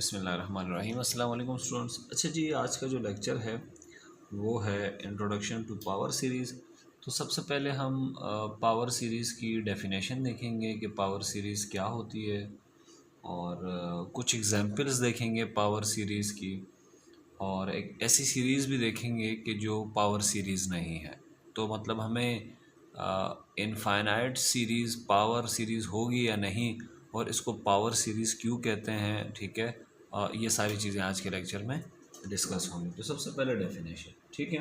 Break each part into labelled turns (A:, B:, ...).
A: बिस्मिल्लाहिर्रहमानिर्रहीम। अस्सलाम वालेकुम स्टूडेंट्स। अच्छा जी, आज का जो लेक्चर है वो है इंट्रोडक्शन टू पावर सीरीज़। तो सबसे पहले हम पावर सीरीज़ की डेफिनेशन देखेंगे कि पावर सीरीज़ क्या होती है, और कुछ एग्जांपल्स देखेंगे पावर सीरीज़ की, और एक ऐसी सीरीज़ भी देखेंगे कि जो पावर सीरीज़ नहीं है। तो मतलब हमें इनफाइनाइट सीरीज़ पावर सीरीज़ होगी या नहीं, और इसको पावर सीरीज़ क्यों कहते हैं, ठीक है। ये सारी चीज़ें आज के लेक्चर में डिस्कस होंगी। तो सबसे पहले डेफिनेशन, ठीक है।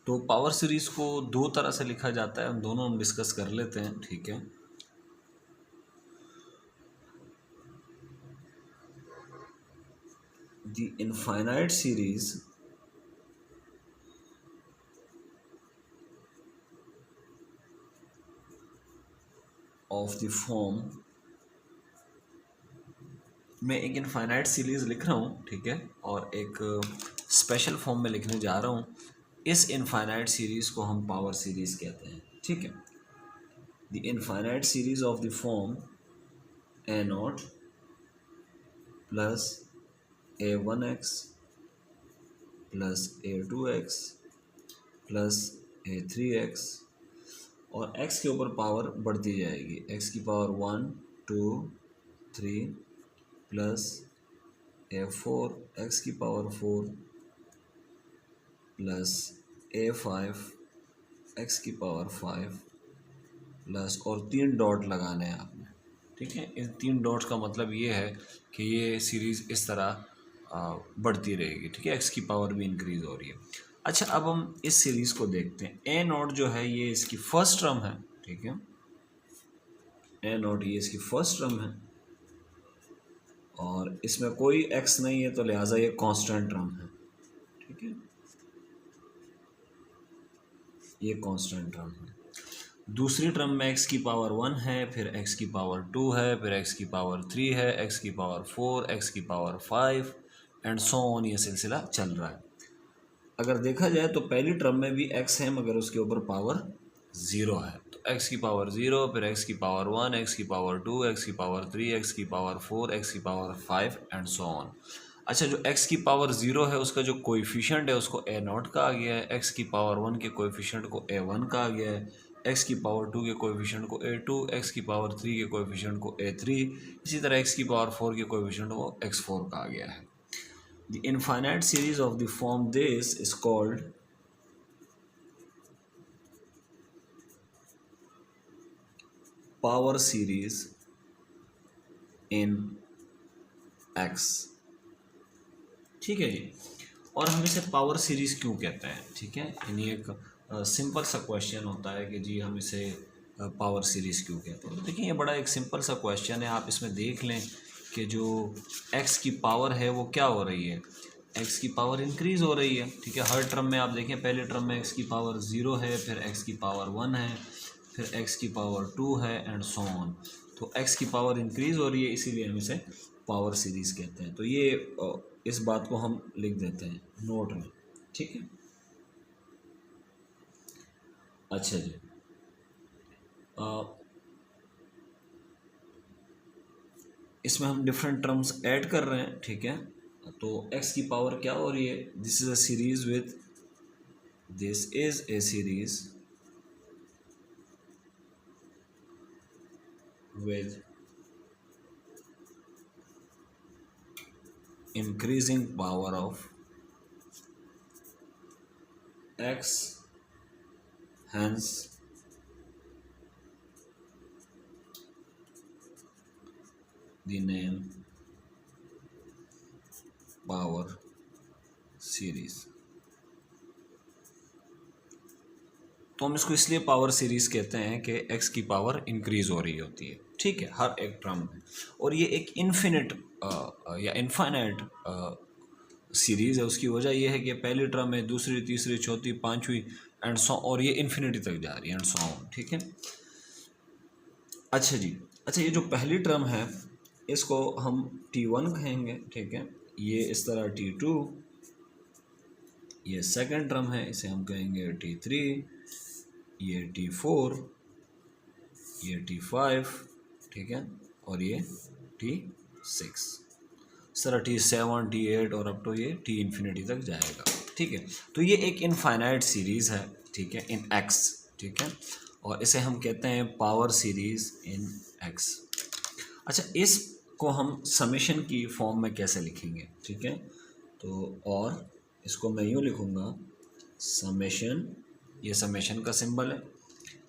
A: तो पावर सीरीज़ को दो तरह से लिखा जाता है, उन दोनों हम डिस्कस कर लेते हैं, ठीक है। The infinite series of the form, मैं एक इनफाइनाइट सीरीज़ लिख रहा हूँ, ठीक है, और एक स्पेशल फॉर्म में लिखने जा रहा हूँ। इस इनफाइनाइट सीरीज़ को हम पावर सीरीज़ कहते हैं, ठीक है। The infinite series of the form A not plus a1x plus a2x plus a3x, और x के ऊपर पावर बढ़ती जाएगी, x की पावर 1 2 3 प्लस a4 x की पावर 4 प्लस a5 x की पावर 5 प्लस, और 3 डॉट लगाने हैं आपने, ठीक है। इन 3 डॉट्स का मतलब ये है कि ये सीरीज़ इस तरह बढ़ती रहेगी, ठीक है। एक्स की पावर भी इंक्रीज़ हो रही है। अच्छा, अब हम इस सीरीज़ को देखते हैं। ए नॉट जो है ये इसकी फर्स्ट टर्म है, ठीक है। ए नॉट ये इसकी फर्स्ट टर्म है, और इसमें कोई एक्स नहीं है, तो लिहाजा ये कांस्टेंट टर्म है, ठीक है। ये कांस्टेंट टर्म है। दूसरी टर्म में x की पावर 1 है, फिर x की पावर 2 है, फिर x की पावर 3 है, x की पावर 4, x की पावर 5 एंड सो ऑन, ये सिलसिला चल रहा है। अगर देखा जाए तो पहली टर्म में भी x है, मगर उसके ऊपर पावर 0 है। तो x की पावर 0, फिर x की पावर 1, x की पावर 2, x की पावर 3, x की पावर 4, x की पावर 5 एंड सो ऑन। अच्छा, जो x की पावर 0 है उसका जो कोएफिशिएंट है उसको a नॉट कहा गया है, x की पावर 1 के कोएफिशिएंट को a1 कहा गया है, x की पावर 2 के कोएफिशिएंट को a2, x की पावर 3 के कोएफिशिएंट को a3, इसी तरह x की पावर 4 के कोएफिशिएंट को x4 कहा गया है। The infinite series of the form this is called power series in x, ठीक है जी। और हम इसे पावर सीरीज क्यों कहते हैं, ठीक है। यानी एक सिंपल सा क्वेश्चन होता है कि जी हम इसे पावर सीरीज क्यों कहते हैं। तो देखिए, ये बड़ा एक सिंपल सा क्वेश्चन है। आप इसमें देख लें कि जो x की पावर है वो क्या हो रही है, x की पावर इंक्रीज़ हो रही है, ठीक है। हर टर्म में आप देखें, पहले टर्म में x की पावर 0 है, फिर x की पावर 1 है, फिर x की पावर 2 है एंड सो ऑन। तो x की पावर इंक्रीज़ हो रही है, इसीलिए हम इसे पावर सीरीज़ कहते हैं। तो ये इस बात को हम लिख देते हैं नोट में, ठीक है। अच्छा जी, इसमें हम डिफरेंट टर्म्स ऐड कर रहे हैं, ठीक है। तो x की पावर क्या हो रही है, this is a series with, this is a series with increasing power of x, hence the name power series। तो हम इसको इसलिए पावर सीरीज कहते हैं कि x की पावर इंक्रीज हो रही होती है, ठीक है, हर एक टर्म में। और ये एक इन्फिनिट या इनफाइनाइट सीरीज़ है। उसकी वजह यह है कि पहली टर्म है, दूसरी, तीसरी, चौथी, पांचवी एंड सो, और ये इन्फिनिटी तक जा रही है एंड सो ऑन, ठीक है। अच्छा जी, अच्छा, ये जो पहली टर्म है इसको हम T1 कहेंगे, ठीक है। ये इस तरह T2, ये सेकंड टर्म है, इसे हम कहेंगे T3, ये T4, ये T5, ठीक है, और ये T6, सर T7 T8 और अब तो ये T इन्फिनिटी तक जाएगा। ठीक है, तो ये एक इनफाइनाइट सीरीज़ है, ठीक है, इन एक्स, ठीक है, और इसे हम कहते हैं पावर सीरीज़ इन एक्स। अच्छा, इसको हम समेशन की फॉर्म में कैसे लिखेंगे? ठीक है, तो और इसको मैं यूँ लिखूँगा समेशन, ये समेशन का सिंबल है,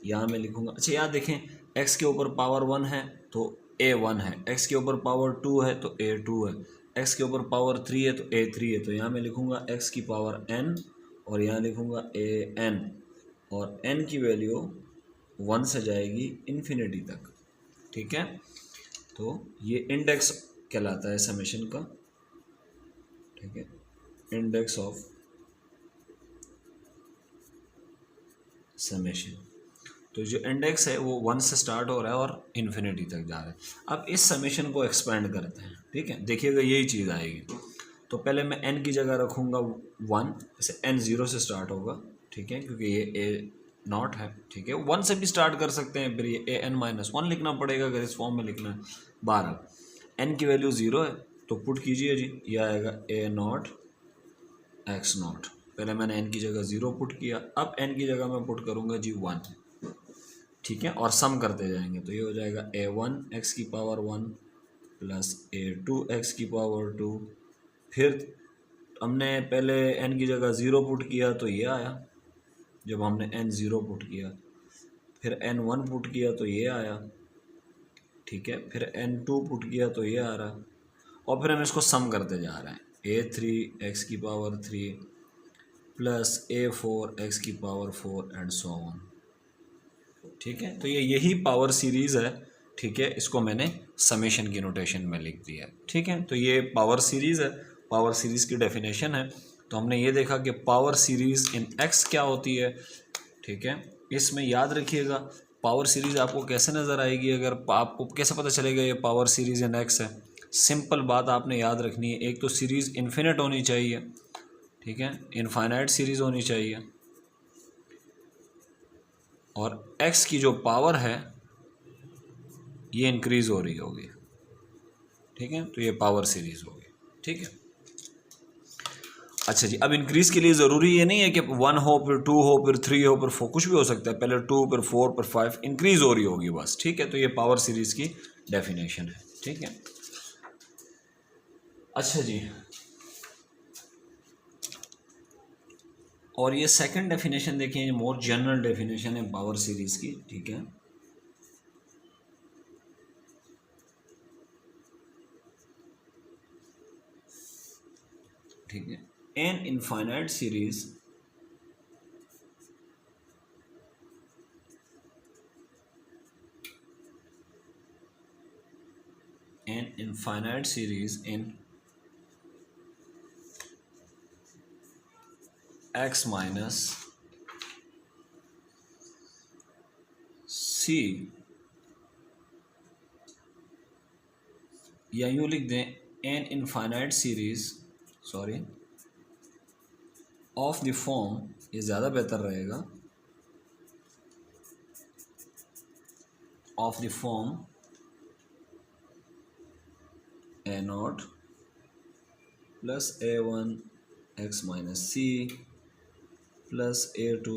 A: यहाँ मैं लिखूँगा। अच्छा याद देखें, x के ऊपर पावर 1 है तो a1 है, x के ऊपर पावर 2 है तो a2 है, x के ऊपर पावर 3 है तो a3 है। तो यहाँ मैं लिखूँगा x की पावर n और यहाँ लिखूँगा an, और n की वैल्यू 1 से जाएगी इन्फिनिटी तक। ठीक है, तो ये इंडेक्स कहलाता है समेशन का। ठीक है, इंडेक्स ऑफ समेशन। तो जो इंडेक्स है वो 1 से स्टार्ट हो रहा है और इन्फिनिटी तक जा रहा है। अब इस समेशन को एक्सपेंड करते हैं। ठीक है, देखिएगा यही चीज़ आएगी। तो पहले मैं n की जगह रखूँगा 1, जैसे n 0 से स्टार्ट होगा, ठीक है, क्योंकि ये a नॉट है। ठीक है, 1 से भी स्टार्ट कर सकते हैं, फिर ये an-1 लिखना पड़ेगा अगर इस फॉर्म में लिखना है। 12 n की वैल्यू 0 है तो पुट कीजिए जी, यह आएगा a0 x0। पहले मैंने n की जगह 0 पुट किया, अब n की जगह मैं पुट करूँगा जी 1। ठीक है, और सम करते जाएंगे तो ये हो जाएगा a1 x की पावर 1 प्लस a2 x की पावर 2। फिर हमने पहले n की जगह 0 पुट किया तो ये आया, जब हमने n 0 पुट किया। फिर n1 पुट किया तो ये आया। ठीक है, फिर n2 पुट किया तो ये आ रहा, और फिर हम इसको सम करते जा रहे हैं। a3 x की पावर 3 प्लस a4 x की पावर 4 एंड सो ऑन। ठीक है, तो ये यही पावर सीरीज़ है। ठीक है, इसको मैंने समेशन की नोटेशन में लिख दिया है। ठीक है, तो ये पावर सीरीज़ है, पावर सीरीज़ की डेफिनेशन है। तो हमने ये देखा कि पावर सीरीज़ इन एक्स क्या होती है। ठीक है, इसमें याद रखिएगा पावर सीरीज़ आपको कैसे नज़र आएगी, अगर आपको कैसे पता चलेगा ये पावर सीरीज़ इन एक्स है। सिंपल बात आपने याद रखनी है, एक तो सीरीज़ इन्फिनिट होनी चाहिए, ठीक है, इनफाइनाइट सीरीज़ होनी चाहिए, और x की जो पावर है ये इंक्रीज़ हो रही होगी। ठीक है, तो ये पावर सीरीज़ होगी। ठीक है, अच्छा जी, अब इंक्रीज़ के लिए ज़रूरी ये नहीं है कि 1 हो फिर 2 हो फिर 3 हो फिर 4, कुछ भी हो सकता है। पहले 2 फिर 4 फिर 5 इंक्रीज़ हो रही होगी बस। ठीक है, तो ये पावर सीरीज़ की डेफिनेशन है। ठीक है, अच्छा जी, और ये सेकंड डेफिनेशन देखिए, ये मोर जनरल डेफिनेशन है पावर सीरीज़ की। ठीक है, ठीक है, an infinite series in x minus c, या यूँ लिख दें an infinite series, sorry, of the form, ये ज़्यादा बेहतर रहेगा, of the form a0 plus a1 x minus c plus a2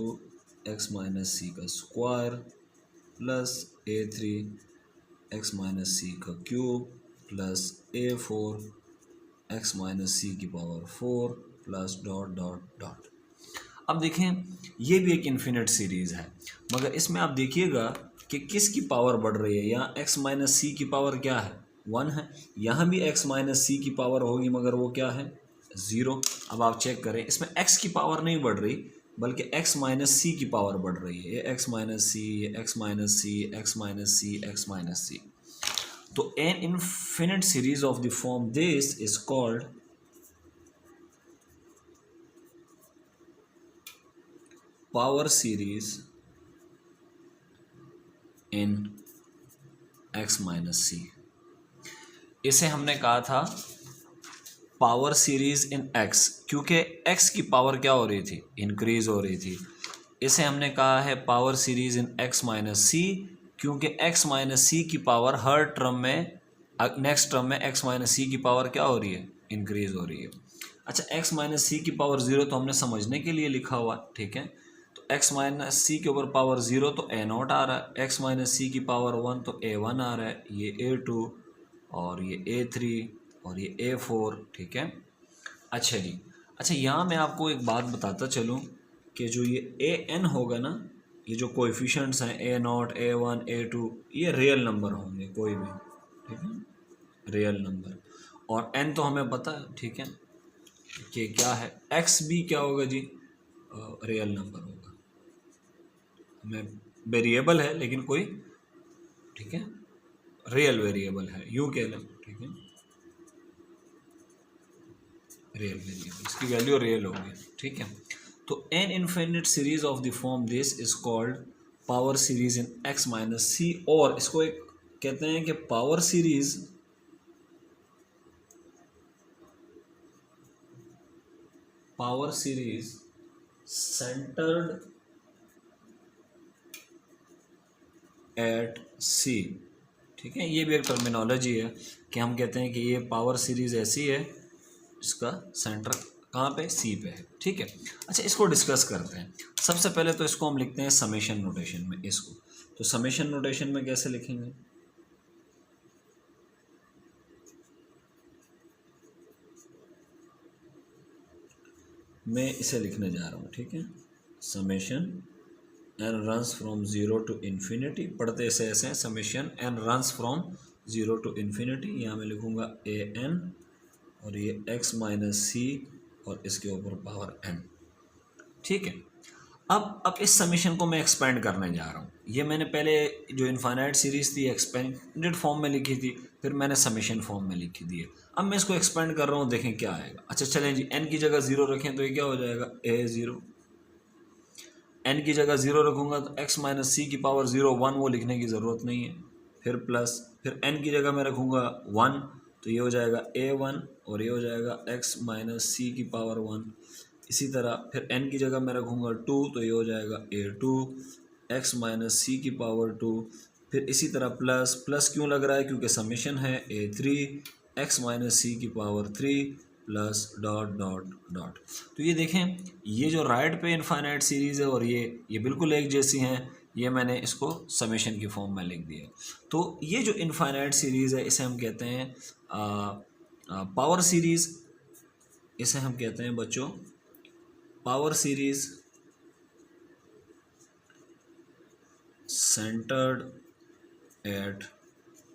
A: x minus c का square plus a3 x minus c का cube plus a4 x minus c की power 4 plus dot dot dot. अब देखें ये भी एक infinite series है, मगर इसमें आप देखिएगा कि किसकी पावर बढ़ रही है। यहाँ x माइनस सी की पावर क्या है, 1 है। यहाँ भी x माइनस सी की पावर होगी, मगर वो क्या है, 0। अब आप चेक करें, इसमें x की पावर नहीं बढ़ रही बल्कि x माइनस सी की पावर बढ़ रही है। ये x माइनस सी, ये x minus c, x minus c, x minus c. तो an infinite series of the form this is called power series in x minus c. इसे हमने कहा था पावर सीरीज इन x, क्योंकि x की power क्या हो रही थी, इंक्रीज हो रही थी। इसे हमने कहा है power series in x minus c, क्योंकि x माइनस सी की पावर हर टर्म में नेक्स्ट टर्म में x माइनस सी की पावर क्या हो रही है, इंक्रीज हो रही है। अच्छा x माइनस सी की पावर 0 तो हमने समझने के लिए लिखा हुआ, ठीक है। तो x माइनस सी के ऊपर पावर 0 तो a0 आ रहा है, x माइनस सी की पावर 1 तो a1 आ रहा है, ये a2 और ये a3 और ये a4, ठीक है। अच्छा जी, अच्छा यहाँ मैं आपको एक बात बताता चलूँ कि जो ये an होगा ना, ये जो कोएफिशिएंट्स हैं a0, a1, a2, ये रियल नंबर होंगे कोई भी, ठीक है, रियल नंबर। और n तो हमें पता है, ठीक है, कि क्या है, x भी क्या होगा जी, रियल नंबर होगा, हमें वेरिएबल है लेकिन कोई, ठीक है, रियल वेरिएबल है, यूँ कह लें, ठीक है, रियल वेरिएबल, इसकी वैल्यू रियल होगी, ठीक है। तो an infinite series of the form this is called power series in x minus c, और इसको एक कहते हैं कि power series centred at c, ठीक है। ये भी एक टर्मिनोलॉजी है कि हम कहते हैं कि ये पावर सीरीज ऐसी है इसका सेंटर कहाँ पे, सी पे है, ठीक है। अच्छा, इसको डिस्कस करते हैं। सबसे पहले तो इसको हम लिखते हैं समेशन नोटेशन में, इसको तो समेशन नोटेशन में कैसे लिखेंगे, मैं इसे लिखने जा रहा हूँ, ठीक है, summation n runs from zero to infinity, पढ़ते ऐसे ऐसे हैं, summation n runs from zero to infinity, यहाँ मैं लिखूँगा ए एन और ये x माइनस सी और इसके ऊपर पावर n, ठीक है। अब इस समीशन को मैं एक्सपेंड करने जा रहा हूँ। ये मैंने पहले जो इनफाइनाइट सीरीज थी एक्सपेंडेड फॉर्म में लिखी थी, फिर मैंने समीशन फॉर्म में लिखी दी है। अब मैं इसको एक्सपेंड कर रहा हूँ, देखें क्या आएगा। अच्छा चलें जी, n की जगह 0 रखें तो ये क्या हो जाएगा, a0, n की जगह 0 रखूँगा तो x माइनस सी की पावर 0 1, वो लिखने की ज़रूरत नहीं है, फिर प्लस, फिर n की जगह मैं रखूँगा 1 तो ये हो जाएगा a1 और ये हो जाएगा x माइनस सी की पावर 1। इसी तरह फिर n की जगह मैं रखूँगा 2 तो ये हो जाएगा a2 x माइनस सी की पावर 2। फिर इसी तरह प्लस, प्लस क्यों लग रहा है, क्योंकि समेशन है a3 x माइनस सी की power 3 plus dot dot dot. तो ये देखें, ये जो राइट पे इनफाइनाइट सीरीज़ है और ये बिल्कुल एक जैसी हैं, ये मैंने इसको समेशन की फॉर्म में लिख दिया। तो ये जो इनफाइनाइट सीरीज़ है इसे हम कहते हैं पावर सीरीज़, इसे हम कहते हैं बच्चों power series centred at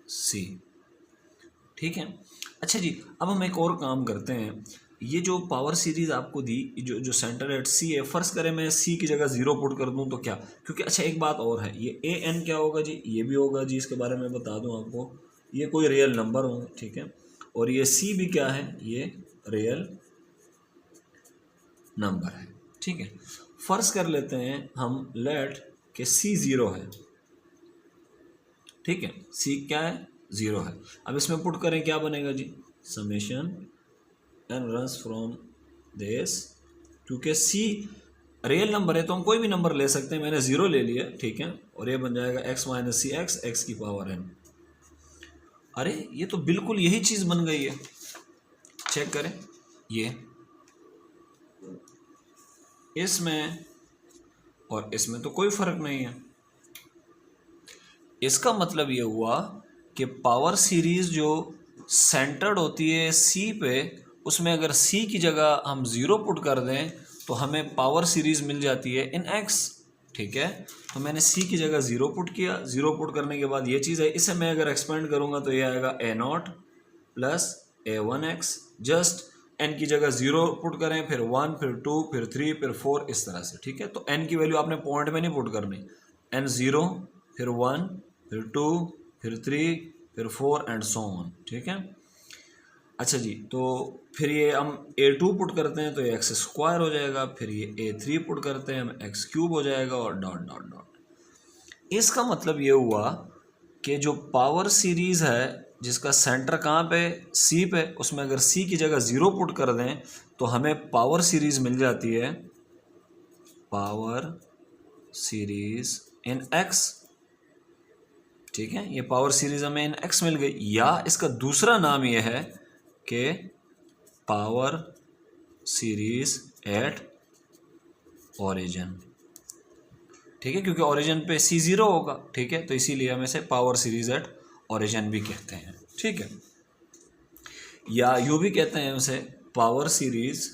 A: c, ठीक है। अच्छा जी, अब हम एक और काम करते हैं। ये जो पावर सीरीज़ आपको दी, जो सेंटर एट सी है, फ़र्ज़ करें मैं सी की जगह 0 पुट कर दूं तो क्या, क्योंकि अच्छा एक बात और है, ये ए एन क्या होगा जी, ये भी होगा जी, इसके बारे में बता दूं आपको, ये कोई रियल नंबर हो, ठीक है, और ये सी भी क्या है, ये रियल नंबर है, ठीक है। फ़र्ज़ कर लेते हैं हम लेट कि सी 0 है, ठीक है, सी क्या है, 0 है। अब इसमें पुट करें, क्या बनेगा जी, summation n runs from this, क्योंकि सी रियल नंबर है तो हम कोई भी नंबर ले सकते हैं, मैंने 0 ले लिया, ठीक है, और ये बन जाएगा x माइनस सी एक्स की पावर n। अरे ये तो बिल्कुल यही चीज़ बन गई है, चेक करें, ये इसमें और इसमें तो कोई फ़र्क नहीं है। इसका मतलब ये हुआ कि पावर सीरीज़ जो सेंटर्ड होती है सी पे, उसमें अगर सी की जगह हम 0 पुट कर दें तो हमें पावर सीरीज़ मिल जाती है इन x, ठीक है। तो मैंने सी की जगह 0 पुट किया, 0 पुट करने के बाद ये चीज़ है, इसे मैं अगर एक्सपेंड करूँगा तो ये आएगा a0 plus a1x, just n की जगह 0 पुट करें, फिर 1, फिर 2, फिर 3, फिर 4, इस तरह से, ठीक है। तो n की वैल्यू आपने पॉइंट में नहीं पुट करनी, n0 फिर 1 फिर 2 फिर 3 फिर 4 एंड सो ऑन, ठीक है। अच्छा जी, तो फिर ये हम a2 पुट करते हैं तो ये एक्स स्क्वायर हो जाएगा, फिर ये a3 पुट करते हैं हम एक्स क्यूब हो जाएगा और डॉट डॉट डॉट। इसका मतलब ये हुआ कि जो पावर सीरीज़ है जिसका सेंटर कहाँ पे, सी पे, उसमें अगर सी की जगह 0 पुट कर दें तो हमें पावर सीरीज़ मिल जाती है, पावर सीरीज़ इन एक्स, ठीक है, ये पावर सीरीज हमें इन एक्स मिल गई, या इसका दूसरा नाम ये है कि पावर सीरीज एट ओरिजिन। ठीक है, क्योंकि ओरिजिन पे C0 होगा। ठीक है, तो इसीलिए हम इसे पावर सीरीज एट ओरिजिन भी कहते हैं। ठीक है, या यूं भी कहते हैं उसे power series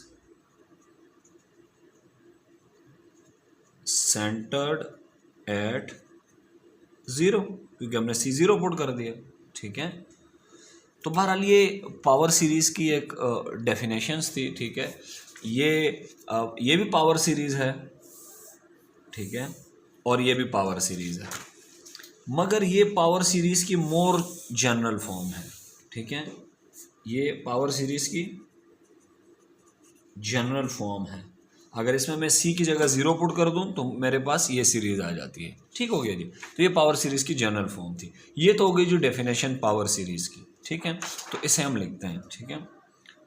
A: centred at zero, क्योंकि हमने C0 पुट कर दिया। ठीक है, तो बहरहाल ये पावर सीरीज़ की एक डेफिनेशंस थी। ठीक है, ये भी पावर सीरीज़ है। ठीक है, और ये भी पावर सीरीज़ है, मगर ये पावर सीरीज़ की मोर जनरल फॉर्म है। ठीक है, ये पावर सीरीज़ की जनरल फॉर्म है। अगर इसमें मैं C की जगह 0 पुट कर दूं तो मेरे पास ये सीरीज़ आ जाती है। ठीक हो गया जी, तो ये पावर सीरीज़ की जनरल फॉर्म थी। ये तो हो गई जो डेफिनेशन पावर सीरीज़ की। ठीक है, तो इसे हम लिखते हैं। ठीक है,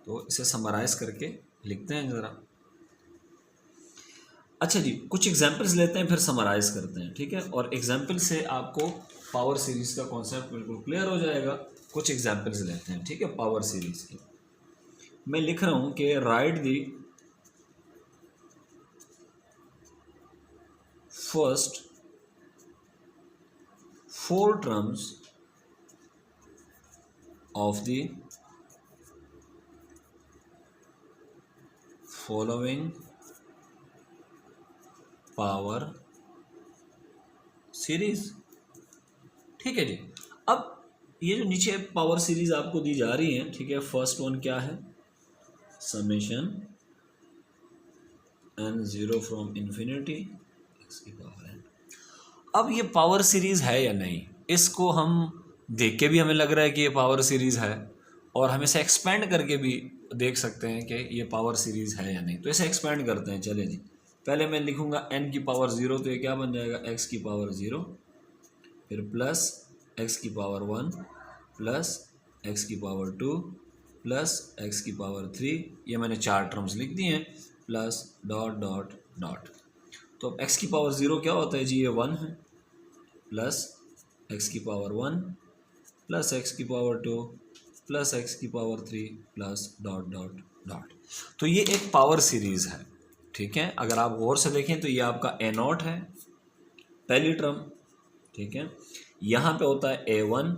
A: तो इसे समराइज करके लिखते हैं ज़रा। अच्छा जी, कुछ एग्जाम्पल्स लेते हैं फिर समराइज करते हैं। ठीक है, और एग्जाम्पल से आपको पावर सीरीज़ का कॉन्सेप्ट बिल्कुल क्लियर हो जाएगा। कुछ एग्जाम्पल्स लेते हैं। ठीक है, पावर सीरीज़ की मैं लिख रहा हूँ कि right the first 4 terms of the following power series। ठीक है जी, अब ये जो नीचे पावर सीरीज आपको दी जा रही है, ठीक है, फर्स्ट वन क्या है, summation n0 from infinity x की पावर n। अब ये पावर सीरीज है या नहीं, इसको हम देख के भी हमें लग रहा है कि ये पावर सीरीज है, और हम इसे एक्सपेंड करके भी देख सकते हैं कि ये पावर सीरीज है या नहीं। तो इसे एक्सपेंड करते हैं। चले जी, पहले मैं लिखूंगा n की पावर 0, तो ये क्या बन जाएगा, x की पावर 0, फिर प्लस x की पावर 1 प्लस x की पावर 2 प्लस x की पावर 3। ये मैंने 4 टर्म्स लिख दिए हैं, प्लस डॉट डॉट डॉट। तो अब x की पावर 0 क्या होता है जी, ये 1 है, प्लस x की पावर 1 प्लस x की पावर 2 प्लस x की power 3 plus dot dot dot. तो ये एक पावर सीरीज़ है। ठीक है, अगर आप गौर से देखें तो ये आपका A0 है, पहली टर्म। ठीक है, यहाँ पे होता है A1,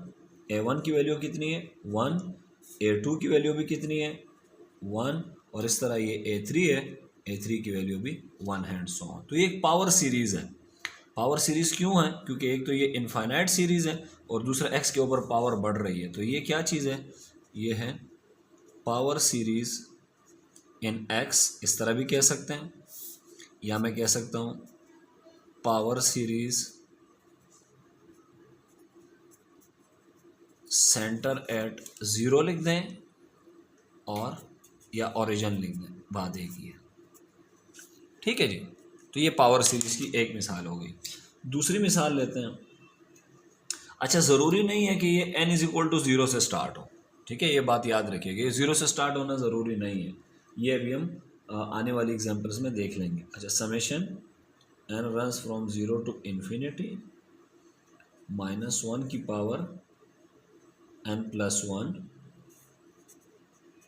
A: A1 की वैल्यू कितनी है 1, A2 की वैल्यू भी कितनी है 1, और इस तरह ये A3 है, A3 की वैल्यू भी 1 है, एंड सो ऑन। तो ये एक पावर सीरीज़ है। पावर सीरीज़ क्यों है, क्योंकि एक तो ये इनफाइनाइट सीरीज़ है और दूसरा x के ऊपर पावर बढ़ रही है। तो ये क्या चीज़ है, ये है पावर सीरीज़ इन x, इस तरह भी कह सकते हैं, या मैं कह सकता हूँ पावर सीरीज़ सेंटर एट 0 लिख दें, और या ओरिजिन लिख दें, बात एक ही है। ठीक है जी, तो ये पावर सीरीज़ की एक मिसाल हो गई। दूसरी मिसाल लेते हैं। अच्छा, ज़रूरी नहीं है कि ये n इज इक्वल टू 0 से स्टार्ट हो। ठीक है, ये बात याद रखिएगा, ये 0 से स्टार्ट होना ज़रूरी नहीं है। ये अभी हम आने वाली एग्जांपल्स में देख लेंगे। अच्छा, summation n runs from 0 to infinity -1 की power n plus 1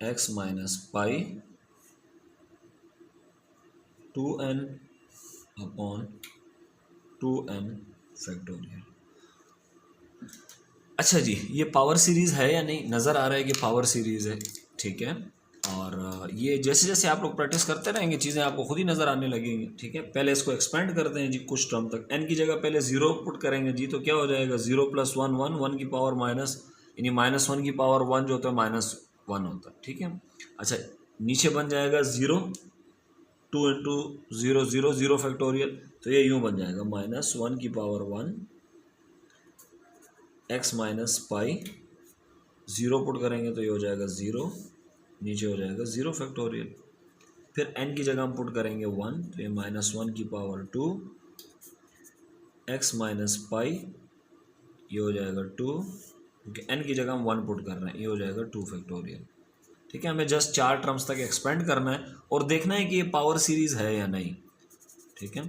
A: x minus pi 2n upon 2n factorial. अच्छा जी, ये पावर सीरीज़ है या नहीं, नज़र आ रहा है कि पावर सीरीज़ है। ठीक है, और ये जैसे जैसे आप लोग प्रैक्टिस करते रहेंगे चीज़ें आपको खुद ही नज़र आने लगेंगी। ठीक है, पहले इसको एक्सपेंड करते हैं जी कुछ टर्म तक। n की जगह पहले 0 पुट करेंगे जी, तो क्या हो जाएगा 0 प्लस 1 1, 1 की पावर माइनस, यानी -1 की पावर 1 जो होता है -1 होता है। ठीक है, अच्छा, नीचे बन जाएगा 0, 2 इंटू 0 0 0 फैक्टोरियल, तो ये यूँ बन जाएगा -1 की पावर 1 x माइनस पाई, 0 पुट करेंगे तो ये हो जाएगा 0, नीचे हो जाएगा 0 फैक्टोरियल। फिर n की जगह हम पुट करेंगे 1, तो ये -1 की पावर 2 x माइनस पाई, ये हो जाएगा 2, क्योंकि n की जगह हम 1 पुट कर रहे हैं, ये हो जाएगा 2 फैक्टोरियल। ठीक है, हमें जस्ट 4 टर्म्स तक एक्सपेंड करना है और देखना है कि ये पावर सीरीज़ है या नहीं। ठीक है,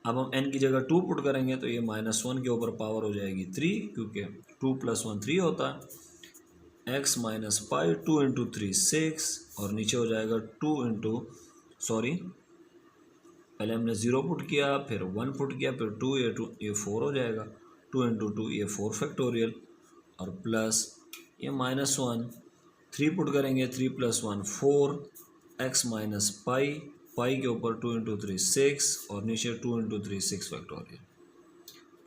A: अब हम n की जगह 2 पुट करेंगे तो ये -1 के ऊपर पावर हो जाएगी 3, क्योंकि 2 + 1 3 होता है। x माइनस पाई 2 इंटू 3 6, और नीचे हो जाएगा 2 इंटू पहले हमने 0 पुट किया, फिर 1 पुट किया, फिर 2 ये 4 हो जाएगा। 2 इंटू 2 ये 4 फैक्टोरियल, और प्लस ये -1 3 पुट करेंगे, 3 + 1 4, x माइनस पाई के ऊपर 2 इंटू 3 6, और नीचे 2 into 3 6 factorial,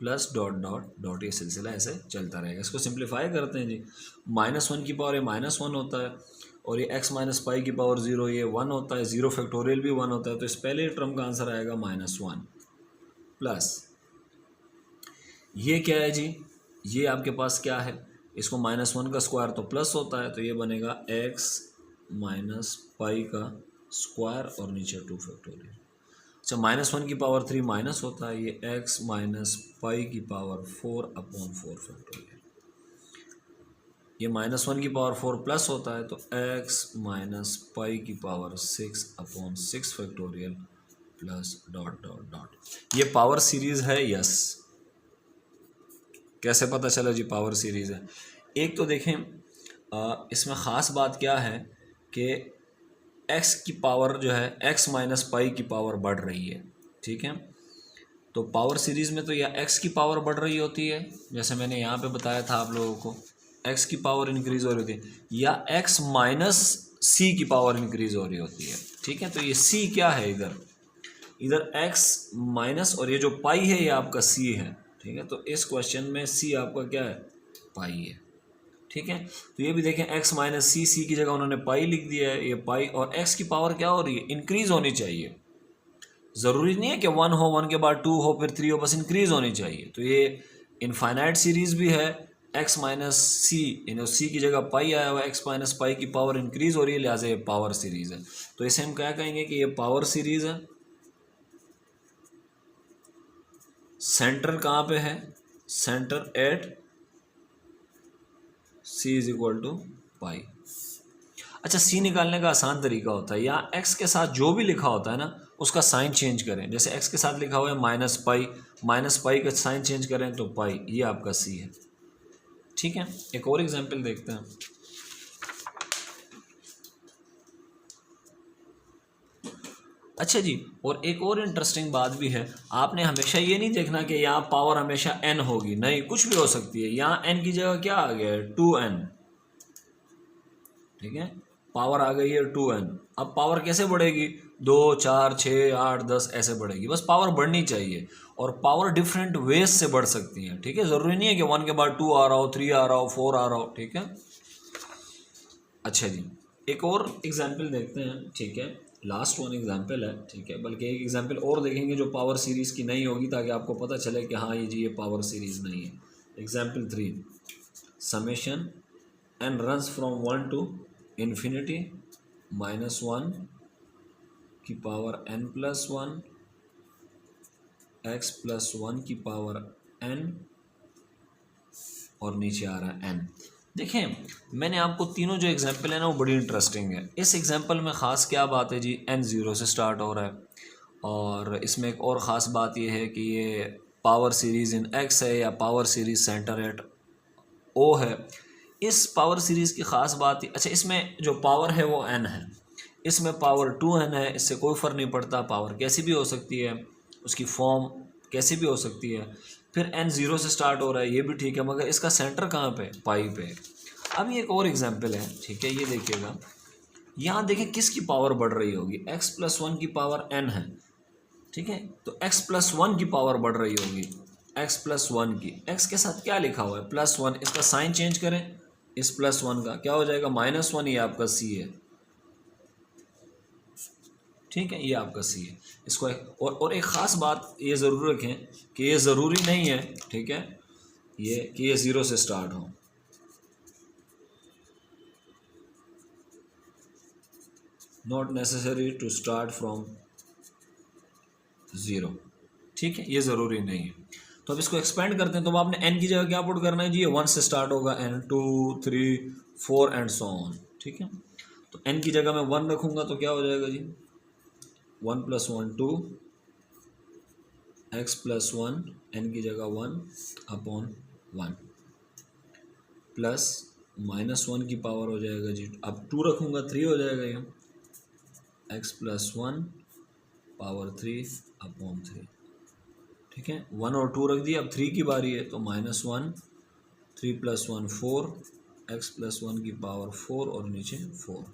A: plus dot dot dot, ये सिलसिला ऐसे चलता रहेगा। इसको सिंप्लीफाई करते हैं जी, -1 की पावर ये -1 होता है, और ये x माइनस पाई की पावर 0 ये 1 होता है, 0 फैक्टोरियल भी 1 होता है, तो इस पहले टर्म का आंसर आएगा -1 प्लस ये क्या है जी, ये आपके पास क्या है, इसको -1 का स्क्वायर तो प्लस होता है, तो ये बनेगा x माइनस पाई का स्क्वायर और नीचे 2 फैक्टोरियल। अच्छा, -1 की पावर 3 माइनस होता है, ये x माइनस पाई की पावर 4/4 फैक्टोरियल। ये -1 की पावर 4 प्लस होता है, तो x माइनस पाई की power 6/6 factorial plus dot dot dot. ये पावर सीरीज है, यस। कैसे पता चला जी पावर सीरीज है? एक तो देखें इसमें ख़ास बात क्या है कि x की पावर जो है x माइनस पाई की पावर बढ़ रही है, ठीक है। तो पावर सीरीज़ में तो या x की पावर बढ़ रही होती है, जैसे मैंने यहाँ पे बताया था आप लोगों को, x की पावर इंक्रीज़ हो रही होती है, या x माइनस c की पावर इंक्रीज़ हो रही होती है, ठीक है। तो ये c क्या है, इधर x माइनस, और ये जो पाई है ये आपका c है, ठीक है। तो इस क्वेश्चन में c आपका क्या है, पाई है, ठीक है। तो ये भी देखें x माइनस सी की जगह उन्होंने पाई लिख दिया है, ये पाई, और x की पावर क्या हो रही है, इंक्रीज होनी चाहिए। ज़रूरी नहीं है कि 1 हो, 1 के बाद 2 हो, फिर 3 हो, बस इंक्रीज होनी चाहिए। तो ये इनफाइनाइट सीरीज भी है, x माइनस सी, यानी सी की जगह पाई आया हुआ, x माइनस पाई की पावर इंक्रीज हो रही है, लिहाजा ये पावर सीरीज है। तो इसे हम क्या कहेंगे कि ये पावर सीरीज है। सेंटर कहाँ पे है, center at c is equal to pi. अच्छा, c निकालने का आसान तरीका होता है, यहाँ x के साथ जो भी लिखा होता है ना उसका साइन चेंज करें। जैसे x के साथ लिखा हुआ है माइनस पाई का साइन चेंज करें तो पाई, ये आपका c है, ठीक है। एक और एग्जांपल देखते हैं। अच्छा जी, और एक और इंटरेस्टिंग बात भी है, आपने हमेशा ये नहीं देखना कि यहाँ पावर हमेशा n होगी, नहीं, कुछ भी हो सकती है। यहाँ n की जगह क्या आ गया है, 2n, ठीक है, पावर आ गई है 2n। अब पावर कैसे बढ़ेगी, 2 4 6 8 10 ऐसे बढ़ेगी, बस पावर बढ़नी चाहिए, और पावर डिफरेंट वेज से बढ़ सकती है, ठीक है। ज़रूरी नहीं है कि 1 के बाद 2 आ रहा हो, 3 आ रहा हो, 4 आ रहा हो, ठीक है। अच्छा जी, एक और एग्जाम्पल देखते हैं, ठीक है, लास्ट वन एग्जाम्पल है, ठीक है, बल्कि एक एग्जाम्पल और देखेंगे जो पावर सीरीज़ की नहीं होगी, ताकि आपको पता चले कि हाँ ये जी ये पावर सीरीज़ नहीं है। Example 3, summation n runs from 1 to infinity -1 की power n plus 1 x plus 1 की पावर n, और नीचे आ रहा है n। देखें, मैंने आपको तीनों जो एग्जांपल है ना वो बड़ी इंटरेस्टिंग है। इस एग्जांपल में ख़ास क्या बात है जी, n 0 से स्टार्ट हो रहा है, और इसमें एक और ख़ास बात ये है कि ये पावर सीरीज़ इन x है, या power series centre at o है। इस पावर सीरीज़ की ख़ास बात, अच्छा इसमें जो पावर है वो n है, इसमें पावर 2n है, इससे कोई फ़र्क नहीं पड़ता, पावर कैसी भी हो सकती है, उसकी फॉर्म कैसी भी हो सकती है। फिर n 0 से स्टार्ट हो रहा है, ये भी ठीक है, मगर इसका सेंटर कहाँ पे, पाई पे। अब ये एक और एग्जांपल है, ठीक है, ये देखिएगा, यहाँ देखें किसकी पावर बढ़ रही होगी, x प्लस 1 की पावर n है, ठीक है। तो x प्लस 1 की पावर बढ़ रही होगी, x प्लस 1 की, x के साथ क्या लिखा हुआ है, +1, इसका साइन चेंज करें, इस +1 का क्या हो जाएगा, -1, ये आपका c है, ठीक है, ये आपका c है। इसको और एक ख़ास बात ये ज़रूर रखें कि ये ज़रूरी नहीं है, ठीक है, ये कि ये 0 से स्टार्ट हो, not necessary to start from 0, ठीक है, ये ज़रूरी नहीं है। तो अब इसको एक्सपेंड करते हैं, तो अब आपने n की जगह क्या पुट करना है जी, ये 1 से स्टार्ट होगा, n 2 3 4 एंड सो ऑन, ठीक है। तो n की जगह मैं 1 रखूँगा तो क्या हो जाएगा जी, 1 + 1 2, एक्स प्लस वन, एन की जगह 1/1 प्लस -1 की पावर हो जाएगा जी, अब 2 रखूँगा 3 हो जाएगा ये, एक्स प्लस 1 पावर 3/3। ठीक है, 1 और 2 रख दिया, अब 3 की बारी है तो -1, 3 + 1 4, एक्स प्लस 1 की पावर 4 और नीचे 4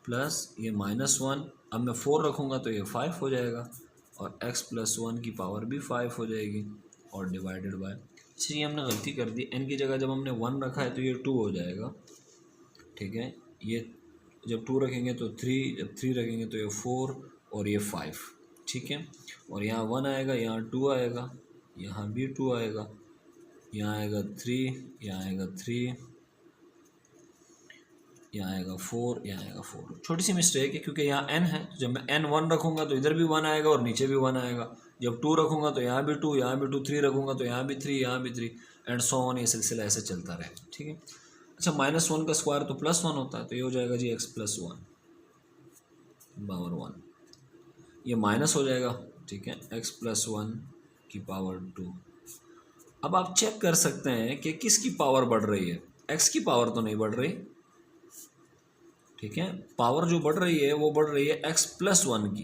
A: प्लस ये -1, अब मैं 4 रखूँगा तो ये 5 हो जाएगा और x प्लस 1 की पावर भी 5 हो जाएगी और डिवाइडेड बाय, इसलिए हमने गलती कर दी, n की जगह जब हमने 1 रखा है तो ये 2 हो जाएगा। ठीक है, ये जब 2 रखेंगे तो 3, जब 3 रखेंगे तो ये 4 और ये 5। ठीक है, और यहाँ 1 आएगा, यहाँ 2 आएगा, यहाँ भी 2 आएगा, यहाँ आएगा 3, यहाँ आएगा 3, यहाँ आएगा 4, यहाँ आएगा 4। छोटी सी मिस्टेक है क्योंकि यहाँ n है, तो जब मैं n 1 रखूँगा तो इधर भी 1 आएगा और नीचे भी 1 आएगा, जब 2 रखूँगा तो यहाँ भी 2, यहाँ भी 2, 3 रखूँगा तो यहाँ भी 3, यहाँ भी 3 एंड सो ऑन, ये सिलसिला ऐसे चलता रहेगा। ठीक है, अच्छा -1 का स्क्वायर तो +1 होता है, तो ये हो जाएगा जी x प्लस 1 पावर 1, ये माइनस हो जाएगा। ठीक है, x प्लस 1 की पावर 2। अब आप चेक कर सकते हैं कि किसकी पावर बढ़ रही है, x की पावर तो नहीं बढ़ रही। ठीक है, पावर जो बढ़ रही है वो बढ़ रही है x प्लस 1 की,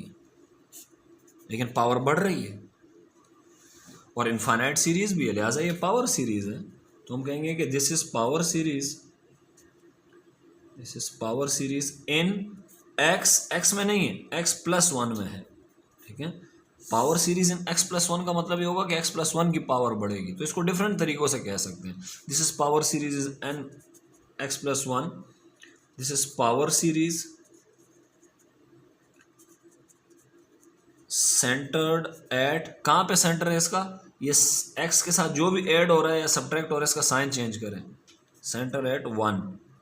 A: लेकिन पावर बढ़ रही है और इनफाइनाइट सीरीज भी है, लिहाजा ये पावर सीरीज है। तो हम कहेंगे कि this is power series, this is power series in x में नहीं है, x प्लस 1 में है। ठीक है, power series in x plus 1 का मतलब ये होगा कि x प्लस 1 की पावर बढ़ेगी, तो इसको डिफरेंट तरीकों से कह सकते हैं। This is power series is n x plus 1, this is power series centred at, कहाँ पे सेंटर है इसका, ये x के साथ जो भी ऐड हो रहा है या सब्ट्रैक्ट हो रहा है इसका साइन चेंज करें, centre at 1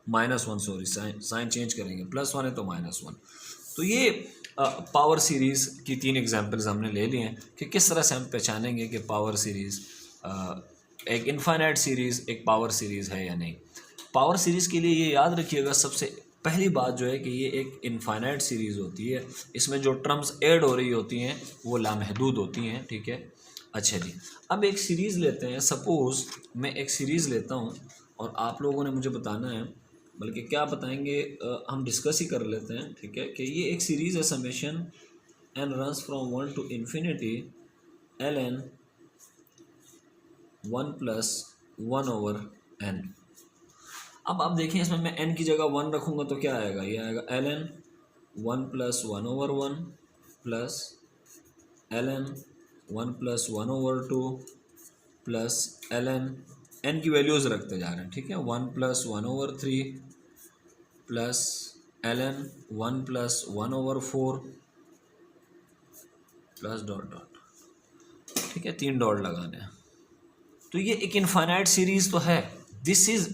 A: -1, sorry sine change करेंगे, +1 है तो -1। तो ये पावर सीरीज़ की 3 एग्जांपल्स हमने ले लिए हैं कि किस तरह से हम पहचानेंगे कि पावर सीरीज़ एक इनफाइनाइट सीरीज़ एक पावर सीरीज़ है या नहीं। पावर सीरीज़ के लिए ये याद रखिएगा, सबसे पहली बात जो है कि ये एक इनफाइनाइट सीरीज़ होती है, इसमें जो टर्म्स ऐड हो रही होती हैं वो लामहदूद होती हैं। ठीक है, अच्छा जी, अब एक सीरीज़ लेते हैं, सपोज़ मैं एक सीरीज़ लेता हूँ और आप लोगों ने मुझे बताना है, बल्कि क्या बताएंगे, हम डिस्कस ही कर लेते हैं। ठीक है, कि ये एक सीरीज़ है, summation n runs from 1 to infinity ln 1 + 1/n। अब आप देखें, इसमें मैं n की जगह 1 रखूँगा तो क्या आएगा, ये आएगा ln 1 + 1/1 plus ln 1 + 1/2 plus ln n की वैल्यूज़ रखते जा रहे हैं। ठीक है, 1 + 1/3 plus ln 1 + 1/4 plus dot dot. ठीक है, 3 डॉट लगाने हैं। तो ये एक इनफाइनाइट सीरीज तो है, this is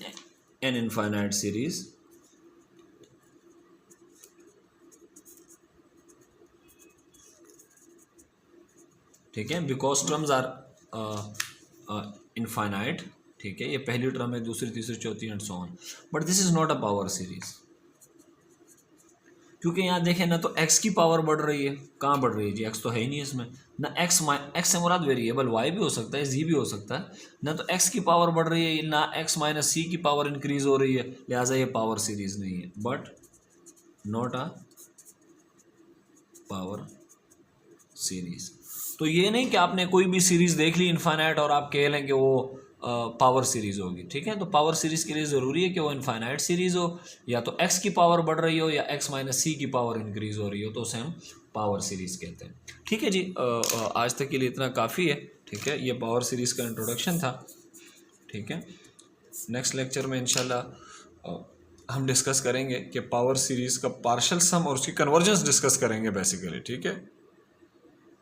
A: an infinite series. ठीक है, बिकॉज टर्म्स आर इनफाइनाइट। ठीक है, ये पहली टर्म है, दूसरी, तीसरी, चौथी and so on, but this is not a power series, क्योंकि यहाँ देखें ना तो x की पावर बढ़ रही है, कहाँ बढ़ रही है जी, x तो है ही नहीं इसमें ना, x से मुराद वेरिएबल y भी हो सकता है, z भी हो सकता है ना, तो x की पावर बढ़ रही है ना, x - c की पावर इंक्रीज हो रही है, लिहाजा ये पावर सीरीज नहीं है, but not a power series. तो ये नहीं कि आपने कोई भी सीरीज देख ली इनफाइनाइट और आप कह लें कि वो पावर सीरीज़ होगी। ठीक है, तो पावर सीरीज़ के लिए ज़रूरी है कि वो इनफाइनाइट सीरीज़ हो, या तो x की पावर बढ़ रही हो या x - c की पावर इंक्रीज़ हो रही हो, तो उसे हम पावर सीरीज़ कहते हैं। ठीक है जी, आज तक के लिए इतना काफ़ी है। ठीक है, ये पावर सीरीज़ का इंट्रोडक्शन था। ठीक है, नेक्स्ट लेक्चर में इंशाल्लाह हम डिस्कस करेंगे कि पावर सीरीज़ का पार्शल सम और उसकी कन्वर्जेंस डिस्कस करेंगे बेसिकली। ठीक है।